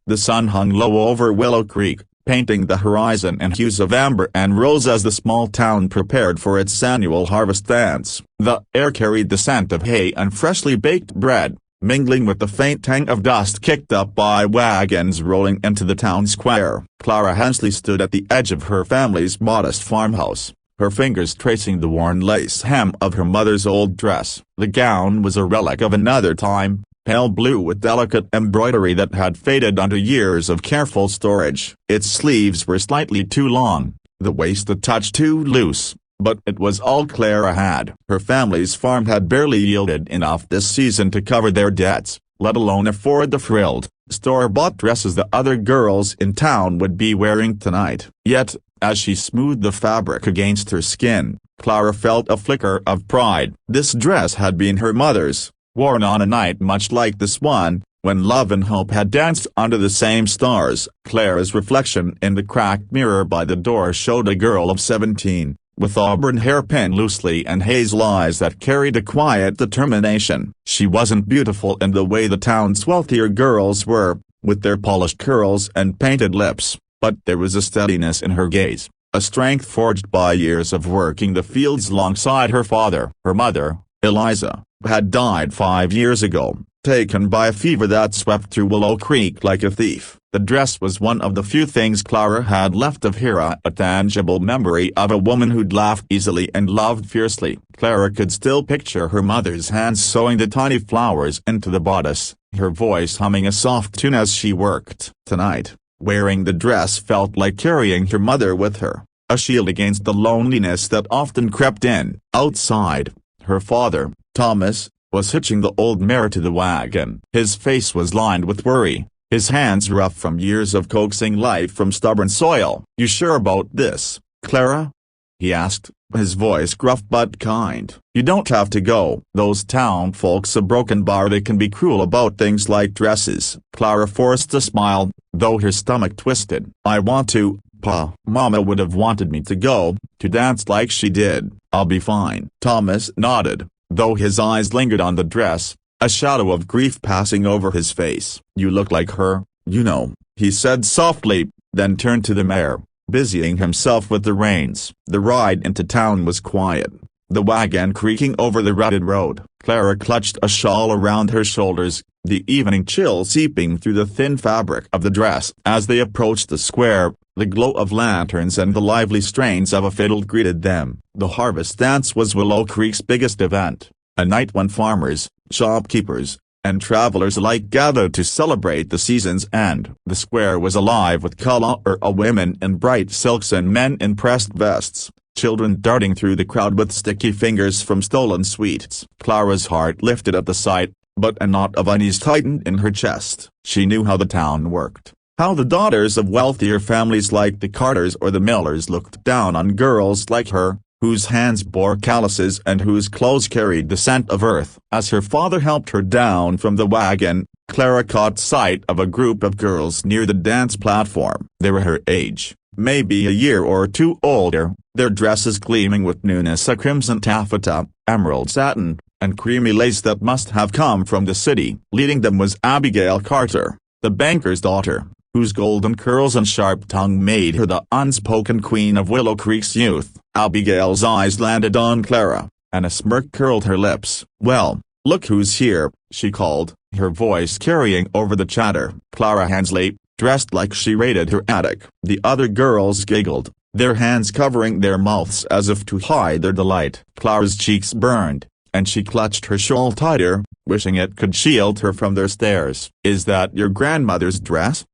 The sun hung low over Willow Creek, painting the horizon in hues of amber and rose as the small town prepared for its annual harvest dance. The air carried the scent of hay and freshly baked bread, mingling with the faint tang of dust kicked up by wagons rolling into the town square. Clara Hensley stood at the edge of her family's modest farmhouse, her fingers tracing the worn lace hem of her mother's old dress. The gown was a relic of another time, pale blue with delicate embroidery that had faded under years of careful storage. Its sleeves were slightly too long, the waist a touch too loose, but it was all Clara had. Her family's farm had barely yielded enough this season to cover their debts, let alone afford the frilled, store-bought dresses the other girls in town would be wearing tonight. Yet, as she smoothed the fabric against her skin, Clara felt a flicker of pride. This dress had been her mother's, worn on a night much like this one, when love and hope had danced under the same stars. Clara's reflection in the cracked mirror by the door showed a girl of 17, with auburn hair pinned loosely and hazel eyes that carried a quiet determination. She wasn't beautiful in the way the town's wealthier girls were, with their polished curls and painted lips, but there was a steadiness in her gaze, a strength forged by years of working the fields alongside her father. Her mother, Eliza, had died 5 years ago, taken by a fever that swept through Willow Creek like a thief. The dress was one of the few things Clara had left of Hera, a tangible memory of a woman who'd laughed easily and loved fiercely. Clara could still picture her mother's hands sewing the tiny flowers into the bodice, her voice humming a soft tune as she worked. Tonight, wearing the dress felt like carrying her mother with her, a shield against the loneliness that often crept in. Outside, her father, Thomas, was hitching the old mare to the wagon. His face was lined with worry, his hands rough from years of coaxing life from stubborn soil. "You sure about this, Clara?" he asked, his voice gruff but kind. "You don't have to go. Those town folks a broken bar, they can be cruel about things like dresses." Clara forced a smile, though her stomach twisted. "I want to, Pa. Mama would have wanted me to go, to dance like she did." "I'll be fine." Thomas nodded, though his eyes lingered on the dress, a shadow of grief passing over his face. "You look like her, you know," he said softly, then turned to the mare, busying himself with the reins. The ride into town was quiet, the wagon creaking over the rutted road. Clara clutched a shawl around her shoulders, the evening chill seeping through the thin fabric of the dress. As they approached the square, the glow of lanterns and the lively strains of a fiddle greeted them. The harvest dance was Willow Creek's biggest event, a night when farmers, shopkeepers, and travelers alike gathered to celebrate the season's end. The square was alive with color, women in bright silks and men in pressed vests, children darting through the crowd with sticky fingers from stolen sweets. Clara's heart lifted at the sight, but a knot of unease tightened in her chest. She knew how the town worked, how the daughters of wealthier families like the Carters or the Millers looked down on girls like her, whose hands bore calluses and whose clothes carried the scent of earth. As her father helped her down from the wagon, Clara caught sight of a group of girls near the dance platform. They were her age, maybe a year or two older, their dresses gleaming with newness, a crimson taffeta, emerald satin, and creamy lace that must have come from the city. Leading them was Abigail Carter, the banker's daughter, whose golden curls and sharp tongue made her the unspoken queen of Willow Creek's youth. Abigail's eyes landed on Clara, and a smirk curled her lips. "Well, look who's here," she called, her voice carrying over the chatter. Clara Hensley, dressed like she raided her attic. The other girls giggled, their hands covering their mouths as if to hide their delight. Clara's cheeks burned, and she clutched her shawl tighter, wishing it could shield her from their stares. "Is that your grandmother's dress?"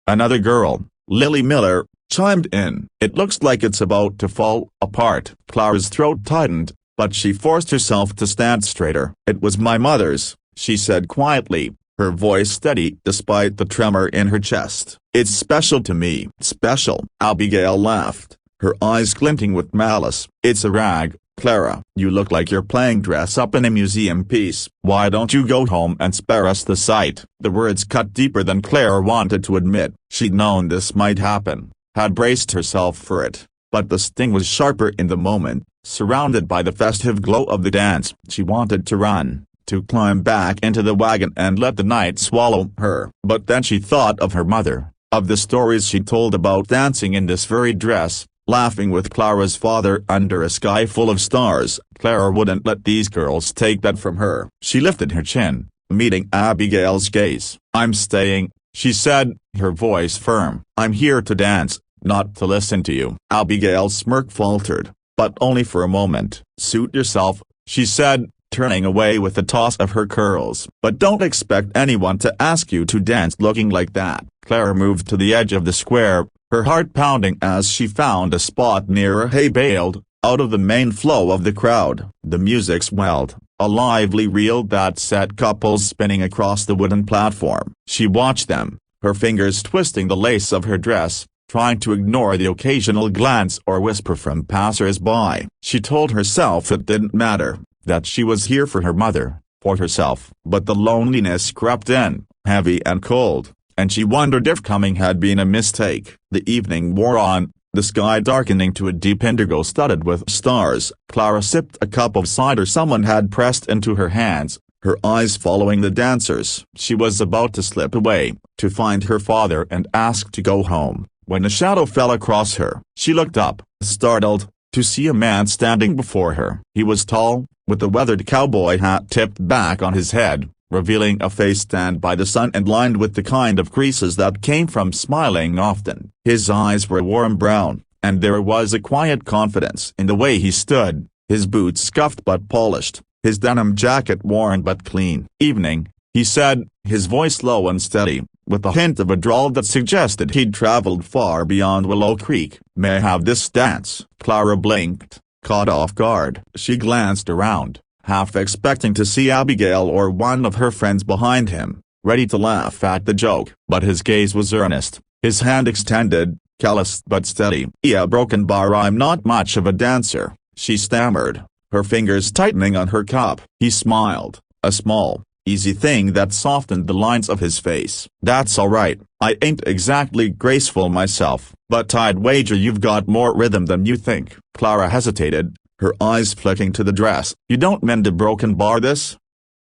Another girl, Lily Miller, chimed in. "It looks like it's about to fall apart." Clara's throat tightened, but she forced herself to stand straighter. "It was my mother's," she said quietly, her voice steady despite the tremor in her chest. "It's special to me." "Special?" Abigail laughed, her eyes glinting with malice. "It's a rag, Clara. You look like you're playing dress up in a museum piece. Why don't you go home and spare us the sight?" The words cut deeper than Clara wanted to admit. She'd known this might happen, had braced herself for it, but the sting was sharper in the moment. Surrounded by the festive glow of the dance, she wanted to run, to climb back into the wagon and let the night swallow her. But then she thought of her mother, of the stories she told about dancing in this very dress, laughing with Clara's father under a sky full of stars. Clara wouldn't let these girls take that from her. She lifted her chin, meeting Abigail's gaze. "I'm staying," she said, her voice firm. "I'm here to dance, not to listen to you." Abigail's smirk faltered, but only for a moment. "Suit yourself," she said, turning away with a toss of her curls. "But don't expect anyone to ask you to dance looking like that." Clara moved to the edge of the square, her heart pounding as she found a spot near a hay bale, out of the main flow of the crowd. The music swelled, a lively reel that set couples spinning across the wooden platform. She watched them, her fingers twisting the lace of her dress, trying to ignore the occasional glance or whisper from passers-by. She told herself it didn't matter, that she was here for her mother, for herself. But the loneliness crept in, heavy and cold, and she wondered if coming had been a mistake. The evening wore on, the sky darkening to a deep indigo studded with stars. Clara sipped a cup of cider someone had pressed into her hands, her eyes following the dancers. She was about to slip away, to find her father and ask to go home, when a shadow fell across her. She looked up, startled, to see a man standing before her. He was tall, with a weathered cowboy hat tipped back on his head, revealing a face tanned by the sun and lined with the kind of creases that came from smiling often. His eyes were warm brown, and there was a quiet confidence in the way he stood, his boots scuffed but polished, his denim jacket worn but clean. "Evening," he said, his voice low and steady, with a hint of a drawl that suggested he'd traveled far beyond Willow Creek. "May I have this dance?" Clara blinked, caught off guard. She glanced around, half expecting to see Abigail or one of her friends behind him, ready to laugh at the joke. But his gaze was earnest, his hand extended, callous but steady. "Yeah, broken bar, I'm not much of a dancer," she stammered, her fingers tightening on her cup. He smiled, a small, easy thing that softened the lines of his face. "That's alright, I ain't exactly graceful myself, but I'd wager you've got more rhythm than you think." Clara hesitated, her eyes flicking to the dress. "You don't mend a broken bar this?"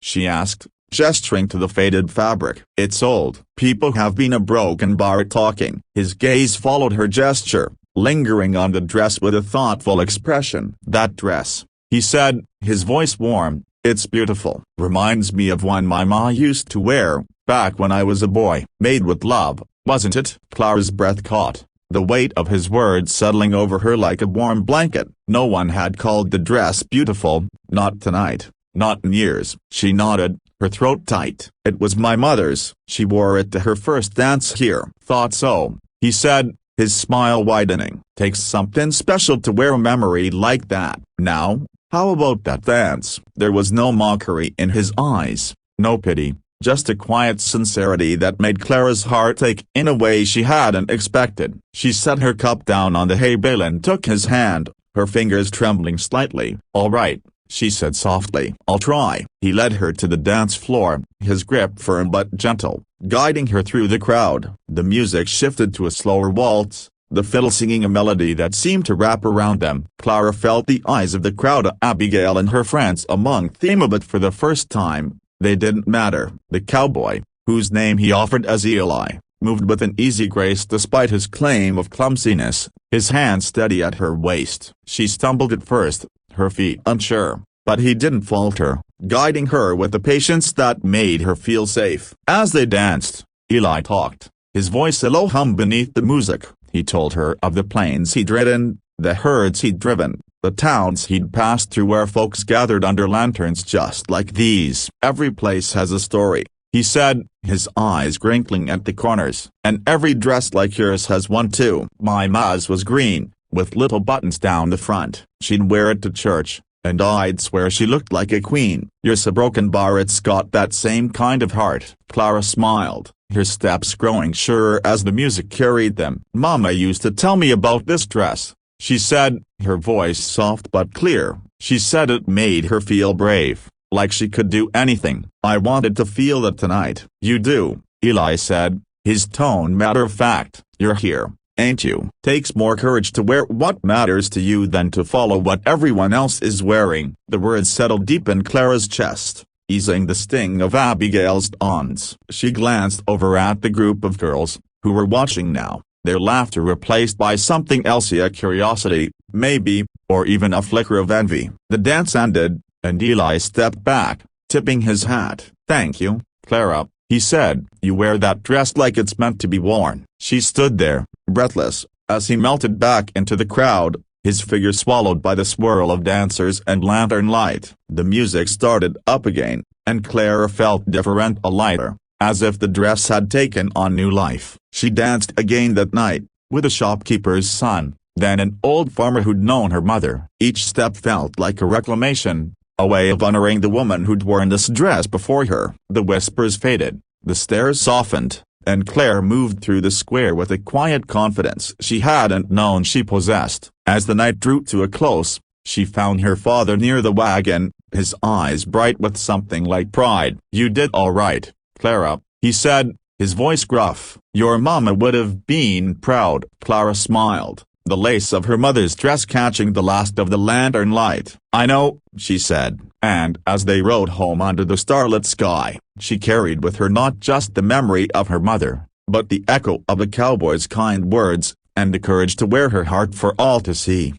she asked, gesturing to the faded fabric. "It's old. People have been a broken bar talking." His gaze followed her gesture, lingering on the dress with a thoughtful expression. "That dress," he said, his voice warm, "it's beautiful. Reminds me of one my ma used to wear, back when I was a boy. Made with love, wasn't it?" Clara's breath caught, the weight of his words settling over her like a warm blanket. No one had called the dress beautiful, not tonight, not in years. She nodded, her throat tight. "It was my mother's. She wore it to her first dance here." "Thought so," he said, his smile widening. "Takes something special to wear a memory like that." "Now, how about that dance?" There was no mockery in his eyes, no pity, just a quiet sincerity that made Clara's heart ache in a way she hadn't expected. She set her cup down on the hay bale and took his hand, her fingers trembling slightly. "All right," she said softly. "I'll try." He led her to the dance floor, his grip firm but gentle, guiding her through the crowd. The music shifted to a slower waltz, the fiddle singing a melody that seemed to wrap around them. Clara felt the eyes of the crowd, Abigail and her friends among them, but for the first time, they didn't matter. The cowboy, whose name he offered as Eli, moved with an easy grace despite his claim of clumsiness, his hand steady at her waist. She stumbled at first, her feet unsure, but he didn't falter, guiding her with a patience that made her feel safe. As they danced, Eli talked, his voice a low hum beneath the music. He told her of the plains he'd ridden, the herds he'd driven, the towns he'd passed through where folks gathered under lanterns just like these. "Every place has a story," he said, his eyes crinkling at the corners. "And every dress like yours has one too. My ma's was green, with little buttons down the front. She'd wear it to church, and I'd swear she looked like a queen. Yours a broken bar, it's got that same kind of heart." Clara smiled, her steps growing surer as the music carried them. "Mama used to tell me about this dress," she said, her voice soft but clear. She said it made her feel brave, like she could do anything. "I wanted to feel that tonight." "You do," Eli said, his tone matter-of-fact. "You're here, ain't you?" "Takes more courage to wear what matters to you than to follow what everyone else is wearing." The words settled deep in Clara's chest, easing the sting of Abigail's taunts. She glanced over at the group of girls, who were watching now, their laughter replaced by something else, a curiosity, maybe, or even a flicker of envy. The dance ended, and Eli stepped back, tipping his hat. "Thank you, Clara," he said. "You wear that dress like it's meant to be worn." She stood there, breathless, as he melted back into the crowd, his figure swallowed by the swirl of dancers and lantern light. The music started up again, and Clara felt different, lighter, as if the dress had taken on new life. She danced again that night, with a shopkeeper's son, then an old farmer who'd known her mother. Each step felt like a reclamation, a way of honoring the woman who'd worn this dress before her. The whispers faded, the stares softened, and Claire moved through the square with a quiet confidence she hadn't known she possessed. As the night drew to a close, she found her father near the wagon, his eyes bright with something like pride. "You did all right, Clara," he said, his voice gruff. "Your mama would have been proud." Clara smiled, the lace of her mother's dress catching the last of the lantern light. "I know," she said, and as they rode home under the starlit sky, she carried with her not just the memory of her mother, but the echo of the cowboy's kind words, and the courage to wear her heart for all to see.